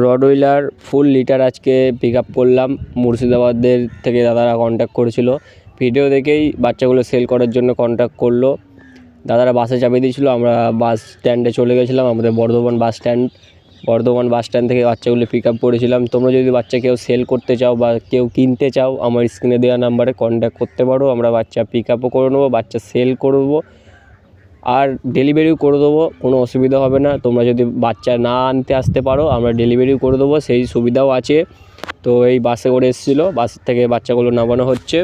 রডউইলার ফুল litre আজকে pick up করলাম। মুর্শিদাবাদের থেকে দাদারা কন্ট্যাক্ট করেছিল, ভিডিও দেখেই বাচ্চাগুলো সেল করার জন্য কন্ট্যাক্ট করলো। দাদারা বাসে চাপিয়ে দিয়েছিলো, আমরা বাস স্ট্যান্ডে চলে গেছিলাম, আমাদের বর্ধমান বাস স্ট্যান্ড থেকে বাচ্চাগুলো পিক আপ করেছিলাম। তোমরা যদি বাচ্চা কেউ সেল করতে চাও বা কেউ কিনতে চাও, আমার স্ক্রিনে দেওয়া নাম্বারে কন্ট্যাক্ট করতে পারো। আমরা বাচ্চা পিক আপও করে নেবো, বাচ্চা সেল করবো আর ডেলিভারিও করে দেবো, কোনো অসুবিধা হবে না। তোমরা যদি বাচ্চা না আনতে আসতে পারো, আমরা ডেলিভারিও করে দেবো, সেই সুবিধাও আছে। তো এই বাসে করে এসেছিলো, বাস থেকে বাচ্চাগুলো নামানো হচ্ছে।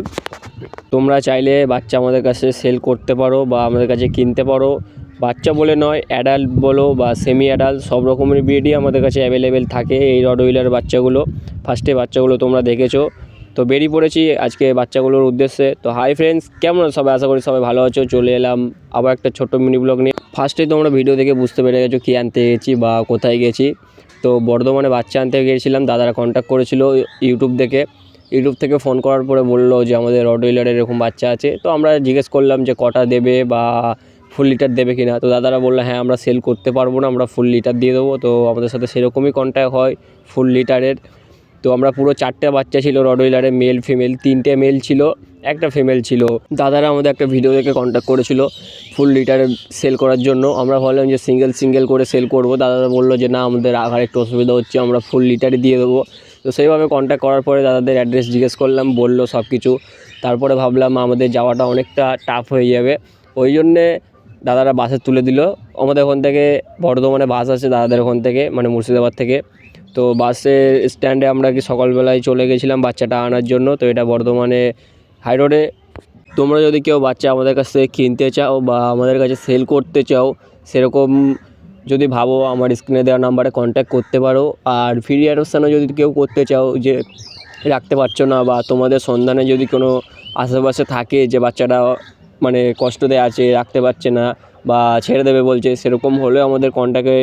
তোমরা চাইলে বাচ্চা আমাদের কাছে সেল করতে পারো বা আমাদের কাছে কিনতে পারো। বাচ্চা বলে নয়, অ্যাডাল্ট বলো বা সেমি অ্যাডাল্ট, সব রকমের ব্রিডই আমাদের কাছে অ্যাভেলেবেল থাকে এই রডউইলার বাচ্চাগুলো। ফার্স্টে বাচ্চাগুলো তোমরা দেখেছো, তো বেরিয়ে পড়েছি আজকে বাচ্চাগুলোর উদ্দেশ্যে। তো হাই ফ্রেন্ডস, কেমন সবাই? আশা করি সবাই ভালো আছো। চলে এলাম আবার একটা ছোট্ট মিনি ব্লগ নিয়ে। ফার্স্টে তোমরা ভিডিও দেখে বুঝতে পেরে গেছো কী আনতে গেছি বা কোথায় গেছি। তো বর্ধমানে বাচ্চা আনতে গিয়েছিলাম, দাদারা কন্ট্যাক্ট করেছিল ইউটিউব থেকে ফোন করার পরে বললো যে আমাদের রডউইলারের এরকম বাচ্চা আছে। তো আমরা জিজ্ঞেস করলাম যে কটা দেবে বা ফুল লিটার দেবে কিনা। তো দাদারা বললো হ্যাঁ, আমরা সেল করতে পারবো না, আমরা ফুল লিটার দিয়ে দেবো। তো আমাদের সাথে সেরকমই কন্ট্যাক্ট হয় ফুল লিটারের। তো আমরা পুরো 4টে বাচ্চা ছিল রডউইলারে, মেল ফিমেল, 3টে মেল ছিল, একটা ফিমেল ছিল। দাদারা আমাদের একটা ভিডিও দেখে কন্ট্যাক্ট করেছিল ফুল লিটারে সেল করার জন্য। আমরা ভাবলাম যে সিঙ্গেল করে সেল করব। দাদারা বললো যে না, আমাদের আঘার একটু অসুবিধা হচ্ছে, আমরা ফুল লিটারে দিয়ে দেবো। তো সেইভাবে কন্ট্যাক্ট করার পরে দাদাদের অ্যাড্রেস জিজ্ঞেস করলাম, বললো সব কিছু। তারপরে ভাবলাম আমাদের যাওয়াটা অনেকটা টাফ হয়ে যাবে, ওই জন্যে দাদারা বাসে তুলে দিল। আমাদের ওখান থেকে বর্ধমানে বাস আছে দাদাদের ওখান থেকে, মানে মুর্শিদাবাদ থেকে। তো বাসের স্ট্যান্ডে আমরা কি সকালবেলায় চলে গেছিলাম বাচ্চাটা আনার জন্য। তো এটা বর্ধমানে হাই রোডে। তোমরা যদি কেউ বাচ্চা আমাদের কাছ থেকে কিনতে চাও বা আমাদের কাছে সেল করতে চাও, সেরকম যদি ভাবো, আমার স্ক্রিনে দেওয়া নাম্বারে কন্ট্যাক্ট করতে পারো। আর ফ্রি অ্যাডপশানও যদি কেউ করতে চাও, যে রাখতে পারছো না বা তোমাদের সন্ধানে যদি কোনো আশেপাশে থাকে যে বাচ্চাটা মানে কষ্টতে আছে, রাখতে পারছে না বা ছেড়ে দেবে বলছে, সেরকম হলেও আমাদের কন্ট্যাক্টে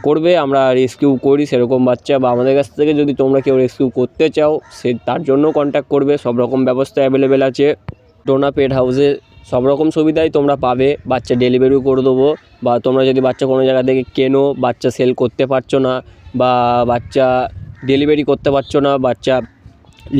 করবে, আমরা রেস্কিউ করি সেরকম বাচ্চা। বা আমাদের কাছ থেকে যদি তোমরা কেউ রেস্কিউ করতে চাও, তার জন্য কন্ট্যাক্ট করবে। সব রকম ব্যবস্থা অ্যাভেলেবেল আছে ডোনা পেট হাউসে, সব রকম সুবিধাই তোমরা পাবে। বাচ্চা ডেলিভারিও করে দেবো। বা তোমরা যদি বাচ্চা কোনো জায়গা থেকে কেনো, বাচ্চা সেল করতে পারছো না বা বাচ্চা ডেলিভারি করতে পারছো না, বাচ্চা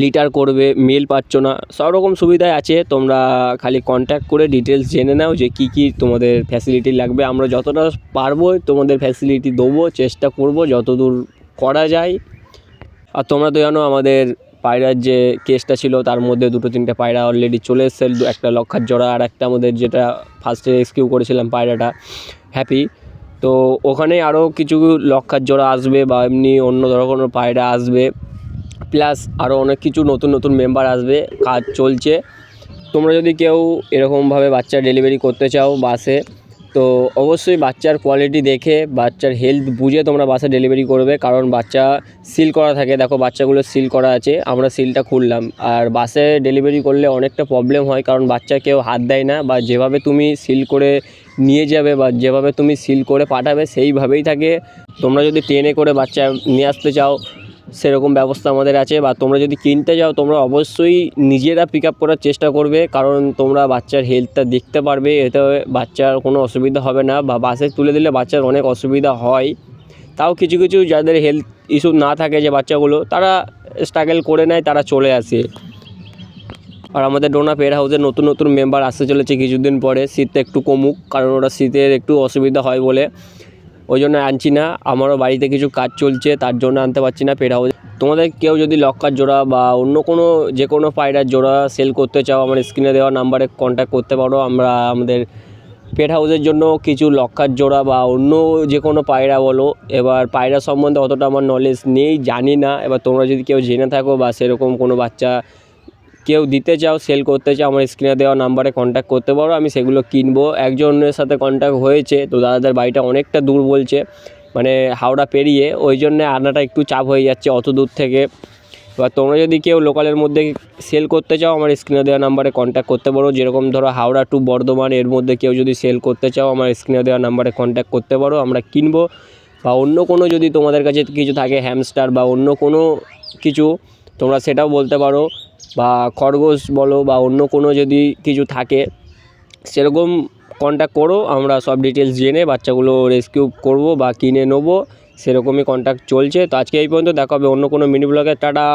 লিটার করবে, মেল পাচ্ছ না, সব রকম সুবিধাই আছে। তোমরা খালি কন্ট্যাক্ট করে ডিটেলস জেনে নাও যে কী তোমাদের ফ্যাসিলিটি লাগবে। আমরা যতটা পারবো তোমাদের ফ্যাসিলিটি দেবো, চেষ্টা করব যতদূর করা যায়। আর তোমরা তো জানো আমাদের পায়রার যে কেসটা ছিল, তার মধ্যে 2-3টে পায়রা অলরেডি চলে এসেছে, একটা লক্ষার জোড়া আর একটা আমাদের যেটা ফার্স্টে রেস্কিউ করেছিলাম পায়রাটা হ্যাপি। তো ওখানে আরও কিছু লক্ষার জোড়া আসবে বা এমনি অন্য ধরনের পায়রা আসবে, প্লাস আরও অনেক কিছু নতুন মেম্বার আসবে, কাজ চলছে। তোমরা যদি কেউ এরকমভাবে বাচ্চা ডেলিভারি করতে চাও বাসে, তো অবশ্যই বাচ্চার কোয়ালিটি দেখে, বাচ্চার হেলথ বুঝে তোমরা বাসে ডেলিভারি করবে। কারণ বাচ্চা সিল করা থাকে, দেখো বাচ্চাগুলো সিল করা আছে, আমরা সিলটা খুললাম। আর বাসে ডেলিভারি করলে অনেকটা প্রবলেম হয়, কারণ বাচ্চা কেউ হাত দেয় না, বা যেভাবে তুমি সিল করে নিয়ে যাবে বা যেভাবে তুমি সিল করে পাঠাবে সেইভাবেই থাকে। তোমরা যদি ট্রেনে করে বাচ্চা নিয়ে আসতে চাও, সেরকম ব্যবস্থা আমাদের আছে। বা তোমরা যদি কিনতে যাও, তোমরা অবশ্যই নিজেরা পিক আপ করার চেষ্টা করবে, কারণ তোমরা বাচ্চার হেলথটা দেখতে পারবে, এতে বাচ্চার কোনো অসুবিধা হবে না। বা বাসে তুলে দিলে বাচ্চার অনেক অসুবিধা হয়, তাও কিছু যাদের হেলথ ইস্যু না থাকে যে বাচ্চাগুলো, তারা স্ট্রাগল করে নেয়, তারা চলে আসে। আর আমাদের ডোনা পেট হাউসের নতুন মেম্বার আসতে চলেছে কিছুদিন পরে। শীতটা একটু কমুক, কারণ ওরা শীতের একটু অসুবিধা হয় বলে, ওই জন্য আনছি না। আমারও বাড়িতে কিছু কাজ চলছে, তার জন্য আনতে পারছি না পেট হাউস। তোমাদের কেউ যদি লক্ষার জোড়া বা অন্য কোনো যে কোনো পায়রার জোড়া সেল করতে চাও, আমার স্ক্রিনে দেওয়া নাম্বারে কন্ট্যাক্ট করতে পারো। আমরা আমাদের পেট হাউসের জন্য কিছু লক্ষার জোড়া বা অন্য যে কোনো পায়রা বলো, এবার পায়রা সম্বন্ধে অতটা আমার নলেজ নেই, জানি না। এবার তোমরা যদি কেউ জেনে থাকো বা সেরকম কোনো বাচ্চা কেউ দিতে চাও, সেল করতে চাও, আমার স্ক্রিনে দেওয়া নাম্বারে কন্ট্যাক্ট করতে পারো, আমি সেগুলো কিনবো। একজনের সাথে কন্ট্যাক্ট হয়েছে, তো দাদাদের বাড়িটা অনেকটা দূর বলছে, মানে হাওড়া পেরিয়ে, ওই জন্যে আনাটা একটু চাপ হয়ে যাচ্ছে অত দূর থেকে। এবার তোমরা যদি কেউ লোকালের মধ্যে সেল করতে চাও, আমার স্ক্রিনে দেওয়া নাম্বারে কন্ট্যাক্ট করতে পারো। যেরকম ধরো হাওড়া টু বর্ধমান, এর মধ্যে কেউ যদি সেল করতে চাও, আমার স্ক্রিনে দেওয়া নাম্বারে কন্ট্যাক্ট করতে পারো, আমরা কিনবো। বা অন্য কোনো যদি তোমাদের কাছে কিছু থাকে, হ্যামস্টার বা অন্য কোনো কিছু, তোমরা সেটাও বলতে পারো। বা খরগোশ বলো বা অন্য কোনো যদি কিছু থাকে, সেরকম কন্ট্যাক্ট করো, আমরা সব ডিটেলস জেনে বাচ্চাগুলো রেস্কিউ করব বা কিনে নেবো। সেরকমই কন্ট্যাক্ট চলছে। তো আজকে এই পর্যন্ত, দেখা হবে অন্য কোনো মিনি ব্লগে। টাটা।